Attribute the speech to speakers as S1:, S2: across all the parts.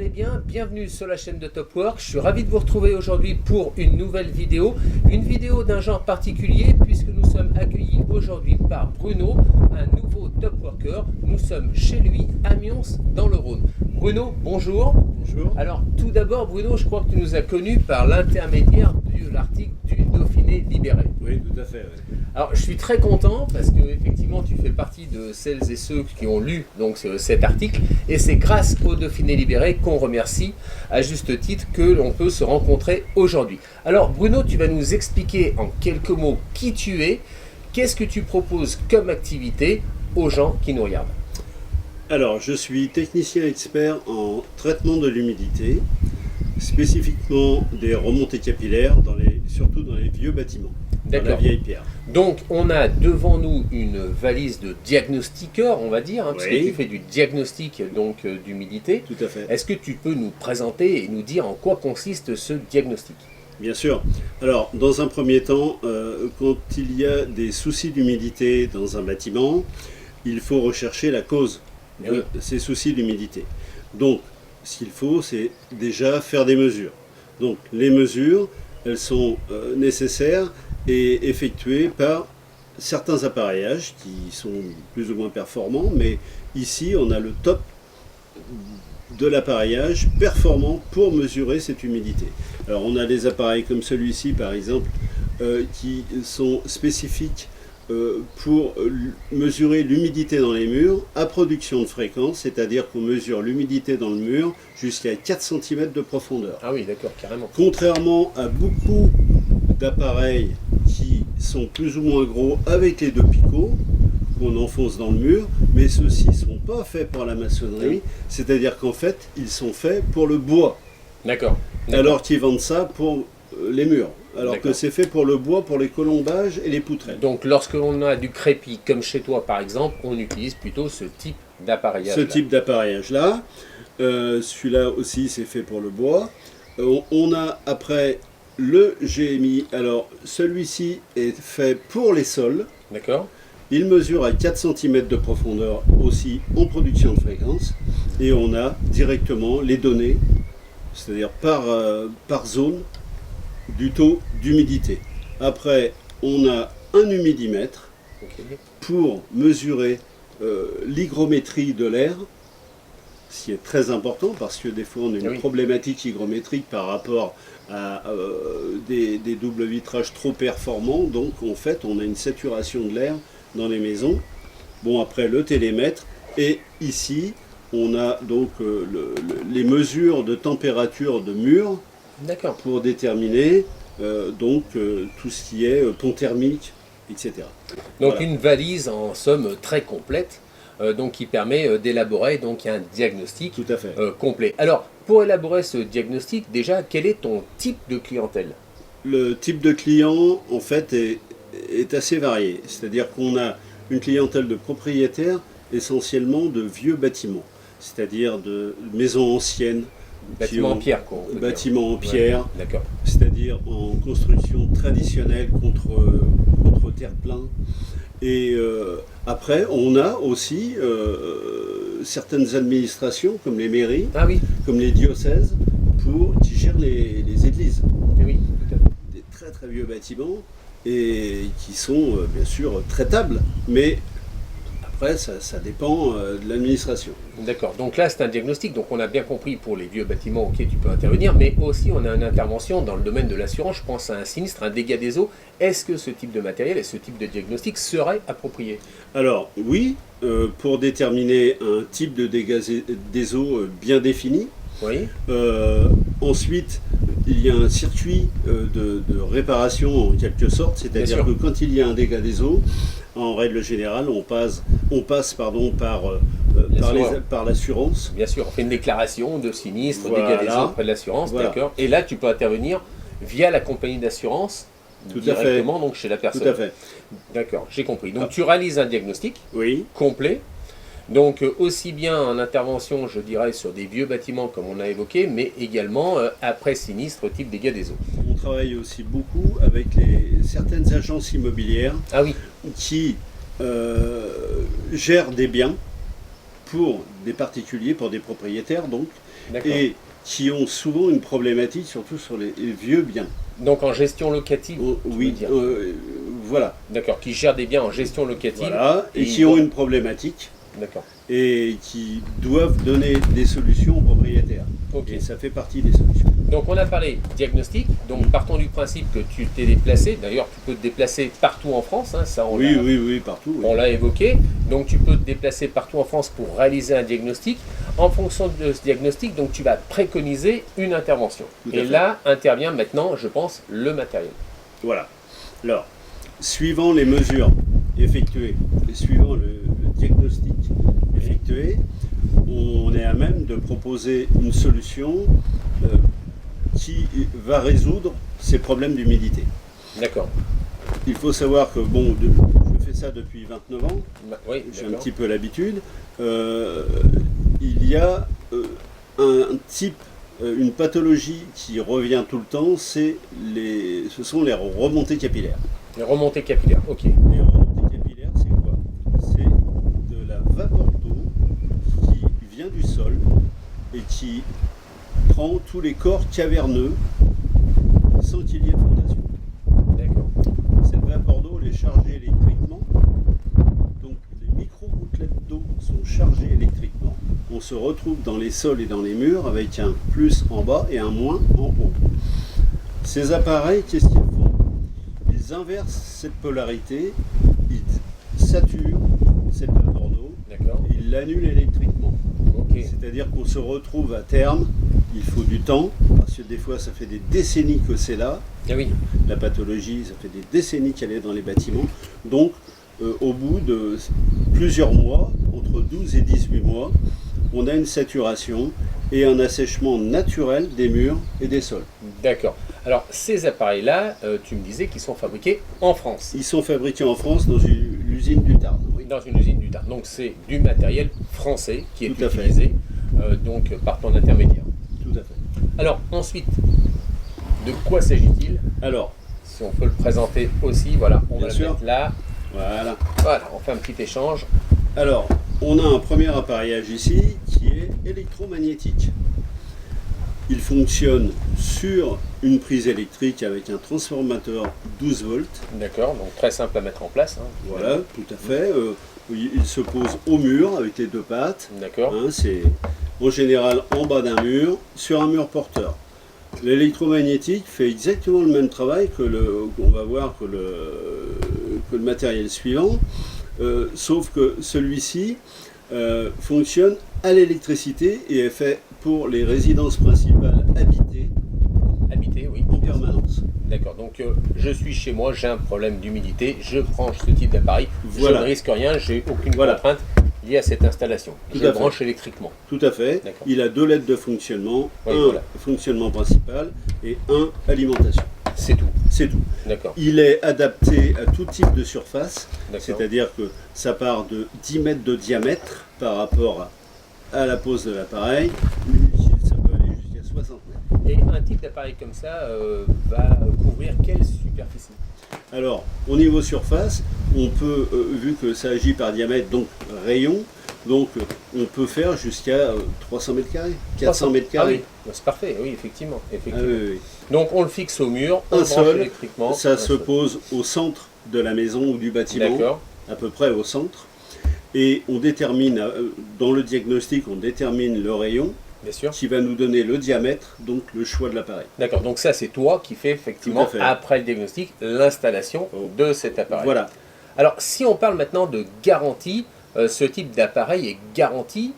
S1: allez bien, bienvenue sur la chaîne de Topwork. Je suis ravi de vous retrouver aujourd'hui pour une nouvelle vidéo. Une vidéo d'un genre particulier puisque nous sommes accueillis aujourd'hui par Bruno, un nouveau Topworker. Nous sommes chez lui à Mions dans le Rhône. Bruno, bonjour.
S2: Bonjour.
S1: Alors tout d'abord Bruno, je crois que tu nous as connus par l'intermédiaire de l'article du Dauphiné libéré.
S2: Oui, tout à fait. Oui.
S1: Alors je suis très content parce que effectivement tu fais partie de celles et ceux qui ont lu donc cet article et c'est grâce au Dauphiné libéré qu'on remercie à juste titre que l'on peut se rencontrer aujourd'hui. Alors Bruno, tu vas nous expliquer en quelques mots qui tu es, qu'est-ce que tu proposes comme activité aux gens qui nous regardent.
S2: Alors, je suis technicien expert en traitement de l'humidité, spécifiquement des remontées capillaires, surtout dans les vieux bâtiments, dans la vieille pierre.
S1: Donc, on a devant nous une valise de diagnostiqueur, on va dire, parce que tu fais du diagnostic donc d'humidité.
S2: Tout à fait.
S1: Est-ce que tu peux nous présenter et nous dire en quoi consiste ce diagnostic?
S2: Bien sûr. Alors, dans un premier temps, quand il y a des soucis d'humidité dans un bâtiment, il faut rechercher la cause de ces soucis d'humidité. Donc, ce qu'il faut, c'est déjà faire des mesures. Donc, les mesures, elles sont nécessaires et effectuées par certains appareillages qui sont plus ou moins performants, mais ici, on a le top de l'appareillage performant pour mesurer cette humidité. Alors, on a des appareils comme celui-ci, par exemple, qui sont spécifiques pour mesurer l'humidité dans les murs à production de fréquence, c'est-à-dire qu'on mesure l'humidité dans le mur jusqu'à 4 cm de profondeur.
S1: Ah oui, d'accord, carrément.
S2: Contrairement à beaucoup d'appareils qui sont plus ou moins gros avec les deux picots qu'on enfonce dans le mur, mais ceux-ci ne sont pas faits pour la maçonnerie, c'est-à-dire qu'en fait, ils sont faits pour le bois.
S1: D'accord.
S2: Alors qu'ils vendent ça pour les murs. Alors que c'est fait pour le bois, pour les colombages et les poutrelles.
S1: Donc lorsque l'on a du crépi, comme chez toi par exemple, on utilise plutôt ce type d'appareillage.
S2: Ce type d'appareillage-là. Celui-là aussi, c'est fait pour le bois. On a après le GMI. Alors celui-ci est fait pour les sols.
S1: D'accord.
S2: Il mesure à 4 cm de profondeur aussi en production de fréquence. Et on a directement les données, c'est-à-dire par zone, du taux d'humidité. Après, on a un humidimètre pour mesurer l'hygrométrie de l'air, ce qui est très important parce que des fois on a une problématique hygrométrique par rapport à des doubles vitrages trop performants, donc en fait on a une saturation de l'air dans les maisons. Bon, après le télémètre, et ici on a donc les mesures de température de mur pour déterminer tout ce qui est pont thermique, etc.
S1: Donc voilà. Une valise en somme très complète donc qui permet d'élaborer donc un diagnostic complet. Alors pour élaborer ce diagnostic, déjà quel est ton type de clientèle?
S2: Le type de client en fait est assez varié, c'est-à-dire qu'on a une clientèle de propriétaires essentiellement de vieux bâtiments, c'est-à-dire de maisons anciennes.
S1: Bâtiment en pierre, quoi.
S2: Bâtiment en pierre,
S1: ouais,
S2: c'est-à-dire en construction traditionnelle contre terre-plein. Et après, on a aussi certaines administrations, comme les mairies, comme les diocèses, qui gèrent les églises.
S1: Oui, tout à fait.
S2: Des très très vieux bâtiments, et qui sont bien sûr traitables, mais après, ça dépend de l'administration.
S1: D'accord, donc là c'est un diagnostic, donc on a bien compris pour les vieux bâtiments, ok, tu peux intervenir, mais aussi on a une intervention dans le domaine de l'assurance, je pense à un sinistre, un dégât des eaux. Est-ce que ce type de matériel et ce type de diagnostic serait approprié?
S2: Alors oui, pour déterminer un type de dégâts des eaux bien défini.
S1: Oui.
S2: Ensuite, il y a un circuit de réparation en quelque sorte, c'est-à-dire que quand il y a un dégât des eaux, en règle générale, on passe par l'assurance.
S1: Bien sûr, on fait une déclaration de sinistre, dégâts des eaux auprès de l'assurance, d'accord. Et là, tu peux intervenir via la compagnie d'assurance directement donc chez la personne.
S2: Tout à fait.
S1: D'accord, j'ai compris. Donc tu réalises un diagnostic complet. Donc aussi bien en intervention, je dirais, sur des vieux bâtiments comme on a évoqué, mais également après sinistre type dégâts des eaux.
S2: On travaille aussi beaucoup avec certaines agences immobilières qui gèrent des biens pour des particuliers, pour des propriétaires donc,
S1: D'accord.
S2: et qui ont souvent une problématique, surtout sur les vieux biens.
S1: Donc en gestion locative, tu veux
S2: Oui,
S1: dire.
S2: voilà.
S1: D'accord, qui gèrent des biens en gestion locative.
S2: Voilà, et
S1: Et
S2: qui
S1: ils
S2: ont
S1: vont-
S2: une problématique
S1: D'accord.
S2: et qui doivent donner des solutions aux propriétaires.
S1: Ok.
S2: Et ça fait partie des solutions.
S1: Donc on a parlé diagnostic, donc partons du principe que tu t'es déplacé, d'ailleurs tu peux te déplacer partout en France, hein, ça on
S2: Oui,
S1: l'a
S2: oui, oui, partout. Oui.
S1: on l'a évoqué, donc tu peux te déplacer partout en France pour réaliser un diagnostic. En fonction de ce diagnostic, donc tu vas préconiser une intervention.
S2: Tout à
S1: Et
S2: fait.
S1: là intervient maintenant, je pense, le matériel.
S2: Voilà. Alors, suivant les mesures effectuées et suivant le diagnostic effectué, on est à même de proposer une solution qui va résoudre ces problèmes d'humidité.
S1: D'accord.
S2: Il faut savoir que, bon, je fais ça depuis 29 ans,
S1: Oui,
S2: j'ai un
S1: d'accord.
S2: petit peu l'habitude. Il y a un type, une pathologie qui revient tout le temps, ce sont les remontées capillaires.
S1: Les remontées capillaires, ok.
S2: Les remontées capillaires, c'est quoi? C'est de la vapeur d'eau qui vient du sol et qui prend tous les corps caverneux sans qu'il y ait de fondation.
S1: D'accord.
S2: Cette vapeur d'eau elle est chargée électriquement, donc les micro-gouttelettes d'eau sont chargées électriquement. On se retrouve dans les sols et dans les murs avec un plus en bas et un moins en haut. Ces appareils, qu'est-ce qu'ils font? Ils inversent cette polarité, ils saturent cette vapeur d'eau,
S1: D'accord.
S2: ils l'annulent électriquement.
S1: Ok.
S2: C'est-à-dire qu'on se retrouve à terme, il faut du temps, parce que des fois ça fait des décennies que c'est là,
S1: Ah oui.
S2: la pathologie, ça fait des décennies qu'elle est dans les bâtiments. Donc, au bout de plusieurs mois, entre 12 et 18 mois, on a une saturation et un assèchement naturel des murs et des sols.
S1: D'accord. Alors ces appareils-là, tu me disais qu'ils sont fabriqués en France,
S2: Ils sont fabriqués en France dans l'usine du Tarn. Oui.
S1: dans une usine du Tarn. Donc c'est du matériel français qui est
S2: Tout à fait.
S1: utilisé donc par ton intermédiaire.
S2: Tout à fait.
S1: Alors ensuite, de quoi s'agit-il?
S2: Alors,
S1: Si on peut le présenter aussi, voilà, on
S2: Bien
S1: va le
S2: sûr.
S1: mettre là.
S2: voilà.
S1: Voilà, on fait un petit échange.
S2: Alors, on a un premier appareillage ici qui est électromagnétique. Il fonctionne sur une prise électrique avec un transformateur 12 volts.
S1: D'accord, donc très simple à mettre en place. Hein.
S2: Voilà, tout à fait. Il se pose au mur avec les deux pattes.
S1: D'accord.
S2: Hein, c'est en général en bas d'un mur, sur un mur porteur. L'électromagnétique fait exactement le même travail qu'on va voir que le matériel suivant, sauf que celui-ci fonctionne à l'électricité et est fait pour les résidences principales habitées
S1: Habité, oui.
S2: en permanence.
S1: D'accord, donc je suis chez moi, j'ai un problème d'humidité, je branche ce type d'appareil,
S2: Voilà.
S1: je ne risque rien, j'ai aucune
S2: Voilà.
S1: contrainte liée à cette installation.
S2: Tout
S1: Je
S2: à fait.
S1: branche électriquement.
S2: Tout à fait.
S1: D'accord.
S2: Il a deux lettres de fonctionnement,
S1: Oui,
S2: un
S1: voilà.
S2: fonctionnement principal et un alimentation.
S1: C'est tout.
S2: C'est tout.
S1: D'accord.
S2: Il est adapté à tout type de surface,
S1: D'accord.
S2: c'est-à-dire que ça part de 10 mètres de diamètre par rapport à la pose de l'appareil, ça peut aller jusqu'à 60 mètres.
S1: Et un type d'appareil comme ça va couvrir quelle superficie?
S2: Alors, au niveau surface, on peut, vu que ça agit par diamètre, donc rayon, donc on peut faire jusqu'à 300 mètres carrés, 400 mètres
S1: Ah
S2: carrés.
S1: oui, c'est parfait, oui, effectivement.
S2: Ah
S1: effectivement.
S2: oui, oui.
S1: Donc on le fixe au mur, on
S2: Un
S1: le branche
S2: seul,
S1: électriquement.
S2: Ça
S1: Un
S2: se
S1: seul.
S2: pose au centre de la maison ou du bâtiment,
S1: D'accord.
S2: à peu près au centre. Et on détermine, dans le diagnostic, on détermine le rayon
S1: Bien sûr.
S2: qui va nous donner le diamètre, donc le choix de l'appareil.
S1: D'accord, donc ça c'est toi qui fais effectivement,
S2: Tout à fait.
S1: après le diagnostic, l'installation de cet appareil.
S2: Voilà.
S1: Alors si on parle maintenant de garantie, ce type d'appareil est garanti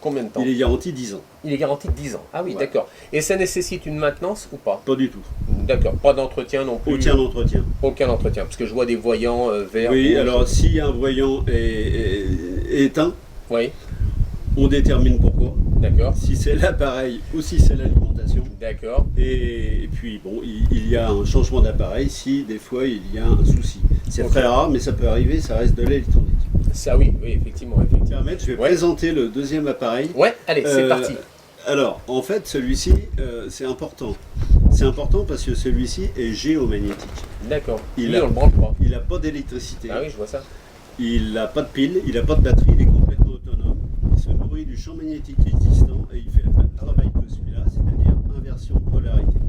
S1: combien de temps?
S2: Il est garanti 10 ans.
S1: Il est garanti 10 ans. Ah oui,
S2: Ouais.
S1: d'accord. Et ça nécessite une maintenance ou pas?
S2: Pas du tout.
S1: D'accord, pas d'entretien non plus.
S2: Aucun entretien.
S1: Aucun entretien, parce que je vois des voyants verts.
S2: Oui,
S1: rouges.
S2: alors si un voyant est éteint,
S1: Oui,
S2: on détermine pourquoi.
S1: d'accord,
S2: Si c'est l'appareil ou si c'est l'alimentation.
S1: d'accord.
S2: Et puis bon, il y a un changement d'appareil si des fois il y a un souci. C'est
S1: Ok.
S2: très rare, mais ça peut arriver, ça reste de l'électronique.
S1: Ça oui, oui, effectivement, effectivement.
S2: Permettre, je vais
S1: Ouais.
S2: présenter le deuxième appareil.
S1: Ouais, allez, c'est
S2: Euh,
S1: parti.
S2: Alors, en fait, celui-ci, c'est important. C'est important parce que celui-ci est géomagnétique.
S1: D'accord.
S2: il
S1: Lui,
S2: a-
S1: on le branche pas.
S2: Il n'a pas d'électricité,
S1: Ah oui, je vois ça.
S2: il n'a pas de pile, il n'a pas de batterie, il est complètement autonome. Il se nourrit du champ énergétique existant et il fait le même travail que celui-là, c'est-à-dire inversion de polarité.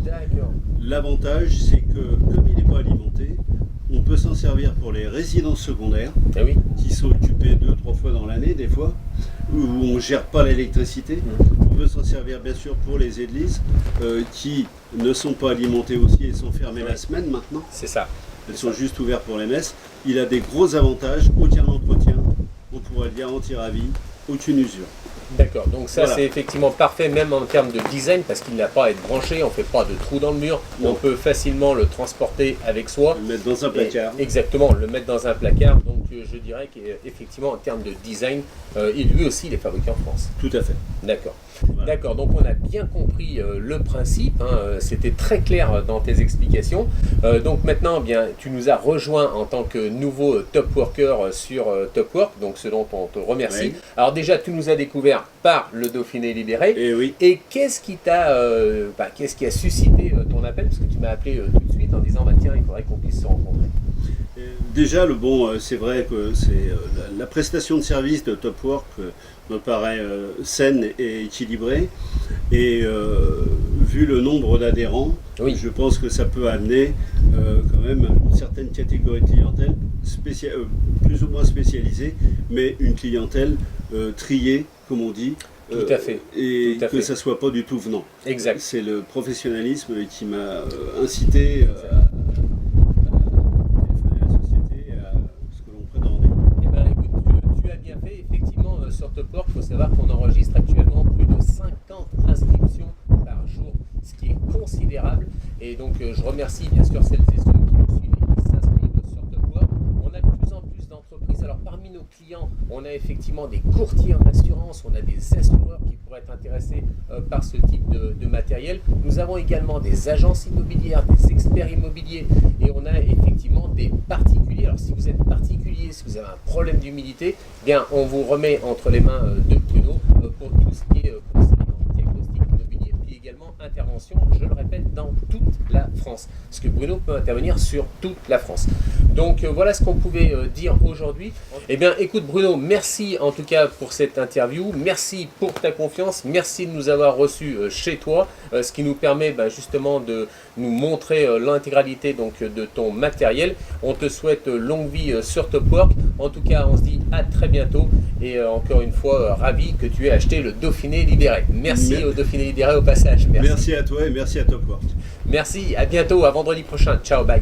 S1: D'accord.
S2: L'avantage, c'est que comme il n'est pas alimenté, on peut s'en servir pour les résidences secondaires,
S1: Eh oui.
S2: qui sont occupées 2-3 fois dans l'année des fois, où on ne gère pas l'électricité. On peut s'en servir bien sûr pour les églises qui ne sont pas alimentées aussi et sont fermées la semaine maintenant.
S1: C'est ça.
S2: Elles sont juste ouvertes pour les messes. Il a des gros avantages, aucun entretien, on pourrait le garantir à vie, aucune usure.
S1: D'accord, donc ça
S2: Voilà.
S1: c'est effectivement parfait même en termes de design parce qu'il n'a pas à être branché, on ne fait pas de trou dans le mur,
S2: Non.
S1: on peut facilement le transporter avec soi.
S2: Le mettre dans un placard.
S1: Et exactement, le mettre dans un placard, donc je dirais qu'effectivement en termes de design, et lui aussi il est fabriqué en France.
S2: Tout à fait.
S1: D'accord.
S2: Voilà.
S1: D'accord, donc on a bien compris le principe, hein, c'était très clair dans tes explications. Donc maintenant, eh bien, tu nous as rejoint en tant que nouveau top worker sur Top Work, donc ce dont on te remercie.
S2: Oui.
S1: Alors déjà, tu nous as découvert par le Dauphiné libéré.
S2: Et oui.
S1: Et qu'est-ce qui qu'est-ce qui a suscité ton appel? Parce que tu m'as appelé tout de suite en disant, bah, tiens, il faudrait qu'on puisse se rencontrer.
S2: Déjà, c'est vrai que c'est la prestation de service de Top Work me paraît saine et équilibrée. Et vu le nombre d'adhérents,
S1: Oui.
S2: je pense que ça peut amener quand même une certaine catégorie de clientèle, plus ou moins spécialisée, mais une clientèle triée, comme on dit.
S1: Tout à fait.
S2: Et
S1: Tout à
S2: que
S1: fait.
S2: ça ne soit pas du tout venant.
S1: Exact.
S2: C'est le professionnalisme qui m'a incité à la société à ce que l'on prétendait.
S1: Eh ben, écoute, tu as bien fait. Effectivement, sur Top Work, il faut savoir qu'on enregistre actuellement plus de 50 inscriptions par jour, ce qui est considérable. Et donc, je remercie bien sûr celles et ceux qui nous suivent et qui s'inscrivent sur Top Work. On a de plus en plus d'entreprises. Alors, parmi nos clients, on a effectivement des courtiers en assurance, on a des assureurs qui pourraient être intéressés par ce type de matériel. Nous avons également des agences immobilières, des experts immobiliers et on a effectivement des particuliers. Alors, si vous êtes particulier, si vous avez un problème d'humidité, eh bien, on vous remet entre les mains de Bruno pour tout ce qui est conseil en diagnostic immobilier, puis également intervention, je le répète, dans toute la France. Parce que Bruno peut intervenir sur toute la France. Donc voilà ce qu'on pouvait dire aujourd'hui. Eh bien écoute Bruno, merci en tout cas pour cette interview, merci pour ta confiance, merci de nous avoir reçus chez toi, ce qui nous permet justement de nous montrer l'intégralité donc de ton matériel. On te souhaite longue vie sur Top Work. En tout cas, on se dit à très bientôt et encore une fois, ravi que tu aies acheté le Dauphiné libéré. Merci au Dauphiné libéré au passage.
S2: Merci à toi et merci à Top Work.
S1: Merci, à bientôt, à vendredi prochain. Ciao, bye.